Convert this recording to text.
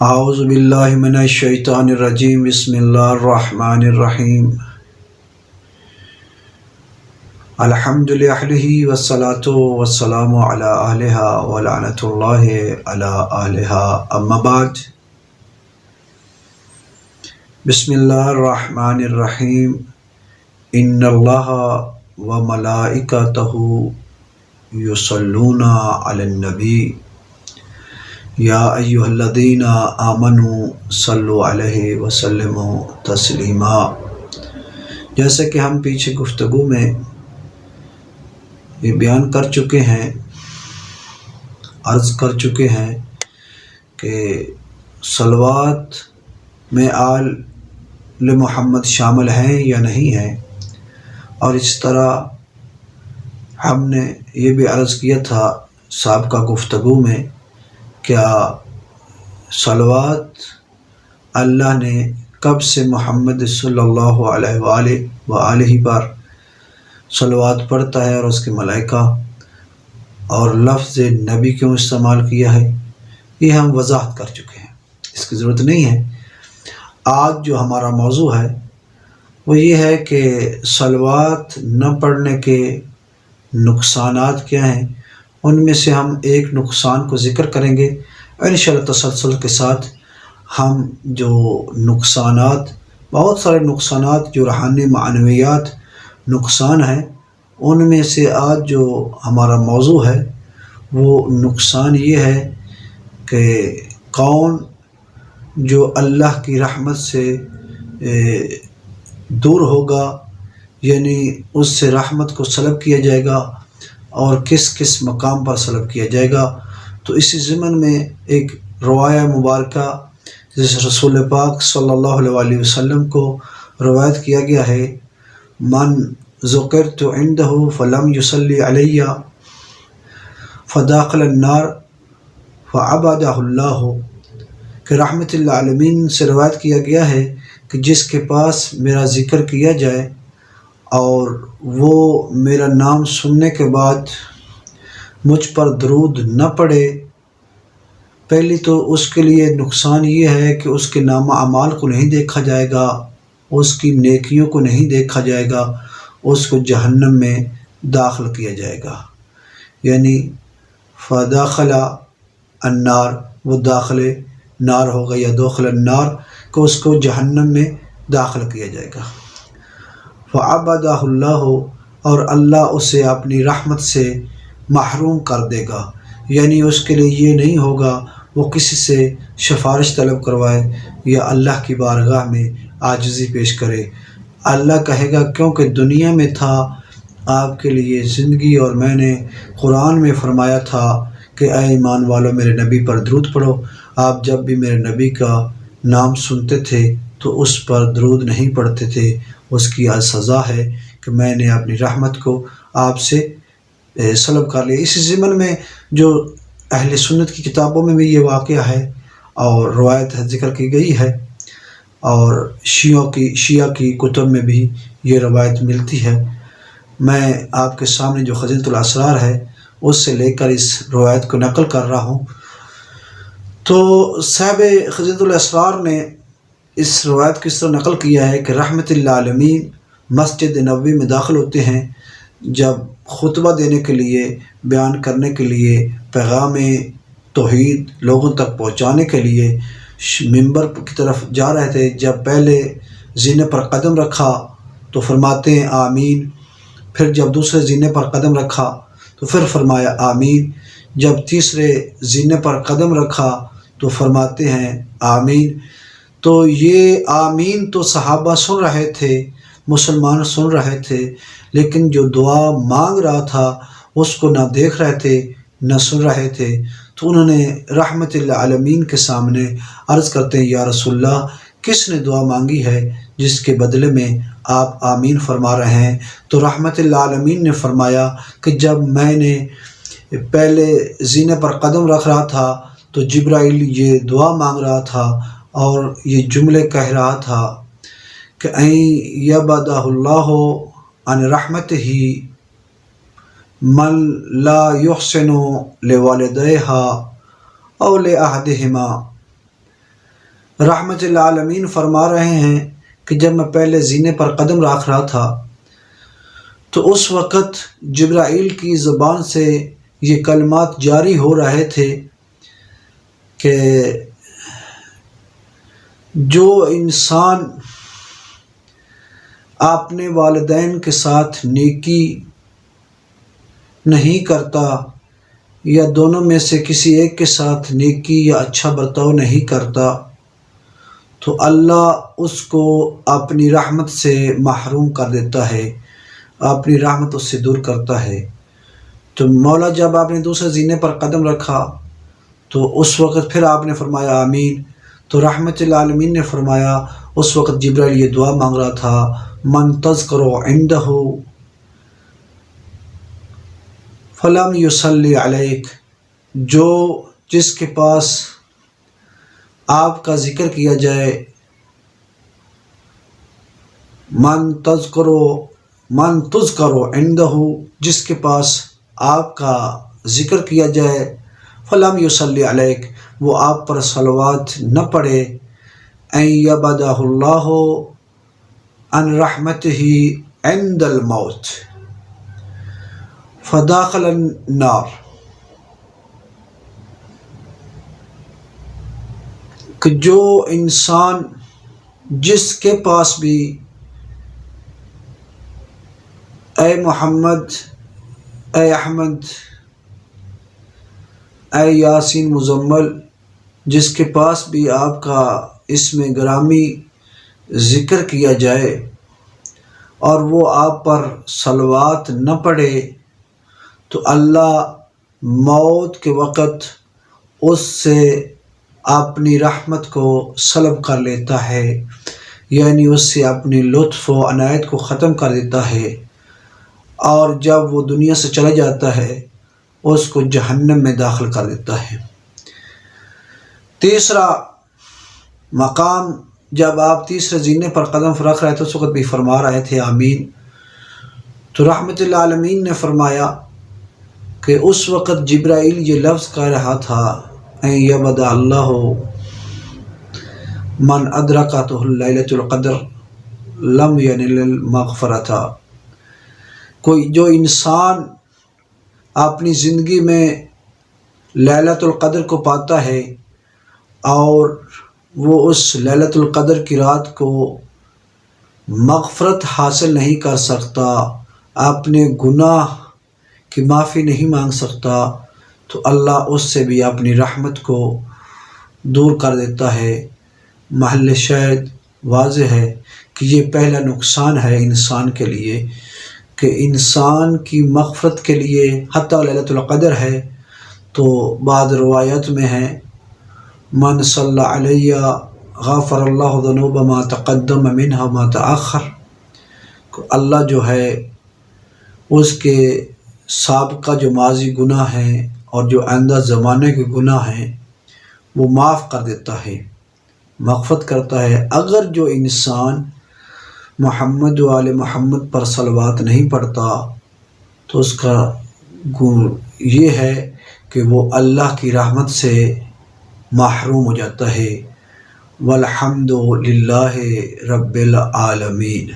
اعوذ باللہ من الشیطان الرجیم بسم اللہ الرحمن الرحیم الحمد للہ والصلاة والسلام علی اہلہا ولعنۃ اللہ علی اہلہا اما بعد بسم اللہ الرحمن الرحیم ان اللہ وملائکتہ یصلون علی النبی یا ایھا الذین آمنوا صلوا علیہ وسلموا تسلیما۔ جیسے کہ ہم پیچھے گفتگو میں یہ بیان کر چکے ہیں، عرض کر چکے ہیں کہ صلوات میں آل محمد شامل ہیں یا نہیں ہیں، اور اس طرح ہم نے یہ بھی عرض کیا تھا سابقہ گفتگو میں، کیا صلوات اللہ نے کب سے محمد صلی اللہ علیہ وآلہ پر صلوات پڑھتا ہے اور اس کے ملائکہ، اور لفظ نبی کیوں استعمال کیا ہے، یہ ہم وضاحت کر چکے ہیں، اس کی ضرورت نہیں ہے۔ آج جو ہمارا موضوع ہے وہ یہ ہے کہ صلوات نہ پڑھنے کے نقصانات کیا ہیں۔ ان میں سے ہم ایک نقصان کو ذکر کریں گے، اور انشاءاللہ تسلسل کے ساتھ ہم جو نقصانات، بہت سارے نقصانات جو روحانی معنویات نقصان ہیں، ان میں سے آج جو ہمارا موضوع ہے وہ نقصان یہ ہے کہ کون جو اللہ کی رحمت سے دور ہوگا، یعنی اس سے رحمت کو سلب کیا جائے گا، اور کس کس مقام پر سلب کیا جائے گا۔ تو اسی ضمن میں ایک روایہ مبارکہ جس رسول پاک صلی اللہ علیہ وسلم کو روایت کیا گیا ہے، من ذکرت عنده فلم یصلی علی فدخل النار فابعدہ اللہ، کہ رحمت اللہ عالمین سے روایت کیا گیا ہے کہ جس کے پاس میرا ذکر کیا جائے اور وہ میرا نام سننے کے بعد مجھ پر درود نہ پڑے، پہلی تو اس کے لیے نقصان یہ ہے کہ اس کے نامہ اعمال کو نہیں دیکھا جائے گا، اس کی نیکیوں کو نہیں دیکھا جائے گا، اس کو جہنم میں داخل کیا جائے گا، یعنی فداخل النار، وہ داخل نار ہوگا، یا دخل النار کہ اس کو جہنم میں داخل کیا جائے گا۔ فعبدہ اللہ، اور اللہ اسے اپنی رحمت سے محروم کر دے گا، یعنی اس کے لیے یہ نہیں ہوگا وہ کسی سے سفارش طلب کروائے یا اللہ کی بارگاہ میں عاجزی پیش کرے۔ اللہ کہے گا کیونکہ دنیا میں تھا آپ کے لیے زندگی، اور میں نے قرآن میں فرمایا تھا کہ اے ایمان والو میرے نبی پر درود پڑھو، آپ جب بھی میرے نبی کا نام سنتے تھے تو اس پر درود نہیں پڑھتے تھے، اس کی آج سزا ہے کہ میں نے اپنی رحمت کو آپ سے سلب کر لیا۔ اسی ضمن میں جو اہل سنت کی کتابوں میں بھی یہ واقعہ ہے اور روایت ذکر کی گئی ہے، اور شیعہ کی کتب میں بھی یہ روایت ملتی ہے۔ میں آپ کے سامنے جو خزینۃ الاسرار ہے اس سے لے کر اس روایت کو نقل کر رہا ہوں۔ تو صاحب خزینۃ الاسرار نے اس روایت کو اس طرح نقل کیا ہے کہ رحمت اللہ عالمین مسجد نبوی میں داخل ہوتے ہیں جب خطبہ دینے کے لیے، بیان کرنے کے لیے، پیغام توحید لوگوں تک پہنچانے کے لیے منبر کی طرف جا رہے تھے۔ جب پہلے زینے پر قدم رکھا تو فرماتے ہیں آمین، پھر جب دوسرے زینے پر قدم رکھا تو پھر فرمایا آمین، جب تیسرے زینے پر قدم رکھا تو فرماتے ہیں آمین۔ تو یہ آمین تو صحابہ سن رہے تھے، مسلمان سن رہے تھے، لیکن جو دعا مانگ رہا تھا اس کو نہ دیکھ رہے تھے نہ سن رہے تھے۔ تو انہوں نے رحمت اللہ عالمین کے سامنے عرض کرتے ہیں یا رسول اللہ، کس نے دعا مانگی ہے جس کے بدلے میں آپ آمین فرما رہے ہیں؟ تو رحمت اللہ عالمین نے فرمایا کہ جب میں نے پہلے زینے پر قدم رکھ رہا تھا تو جبرائیل یہ دعا مانگ رہا تھا اور یہ جملے کہہ رہا تھا کہ این یبدہ اللہ عن رحمتہ من لا یحسن لوالدیہا او لأحدہما، رحمت للعالمین فرما رہے ہیں کہ جب میں پہلے زینے پر قدم رکھ رہا تھا تو اس وقت جبرائیل کی زبان سے یہ کلمات جاری ہو رہے تھے کہ جو انسان اپنے والدین کے ساتھ نیکی نہیں کرتا یا دونوں میں سے کسی ایک کے ساتھ نیکی یا اچھا برتاؤ نہیں کرتا تو اللہ اس کو اپنی رحمت سے محروم کر دیتا ہے، اپنی رحمت اس سے دور کرتا ہے۔ تو مولا جب آپ نے دوسرے زینے پر قدم رکھا تو اس وقت پھر آپ نے فرمایا آمین، تو رحمت للعالمین نے فرمایا اس وقت جبرائیل یہ دعا مانگ رہا تھا، من تذکر عندہ فلم یصلی علیک، جس کے پاس آپ کا ذکر کیا جائے، من تذکر عندہ، جس کے پاس آپ کا ذکر کیا جائے، فلم یصلی علیک، وہ آپ پر صلوات نہ پڑھے، ان یبعدہ اللہ عن رحمتہ عند الموت فدخل النار، کہ جو انسان جس کے پاس بھی اے محمد، اے احمد، اے یاسین مزمل، جس کے پاس بھی آپ کا اسم گرامی ذکر کیا جائے اور وہ آپ پر صلوات نہ پڑھے تو اللہ موت کے وقت اس سے اپنی رحمت کو سلب کر لیتا ہے، یعنی اس سے اپنی لطف و عنایت کو ختم کر دیتا ہے، اور جب وہ دنیا سے چلا جاتا ہے اس کو جہنم میں داخل کر دیتا ہے۔ تیسرا مقام، جب آپ تیسرے زینے پر قدم رکھ رہے تھے اس وقت بھی فرما رہے تھے آمین، تو رحمت للعالمین نے فرمایا کہ اس وقت جبرائیل یہ لفظ کہہ رہا تھا، ان یبعدہ اللہ من ادرکتہ لیلۃ القدر لم ینل المغفرۃ، کوئی جو انسان اپنی زندگی میں لیلۃ القدر کو پاتا ہے اور وہ اس لیلۃ القدر کی رات کو مغفرت حاصل نہیں کر سکتا، اپنے گناہ کی معافی نہیں مانگ سکتا، تو اللہ اس سے بھی اپنی رحمت کو دور کر دیتا ہے۔ محل شاہد واضح ہے کہ یہ پہلا نقصان ہے انسان کے لیے کہ انسان کی مغفرت کے لیے حتیٰ لیلۃ القدر ہے تو بعض روایت میں ہے من صلی علیہ غفر اللہ ذنوب ما تقدم منہ ما تأخر، اللہ جو ہے اس کے سابقہ جو ماضی گناہ ہیں اور جو آئندہ زمانے کے گناہ ہیں وہ معاف کر دیتا ہے، مغفرت کرتا ہے، اگر جو انسان محمد و آل محمد پر صلوات نہیں پڑھتا تو اس کا یہ ہے کہ وہ اللہ کی رحمت سے محروم ہو جاتا ہے۔ والحمد للہ رب العالمین۔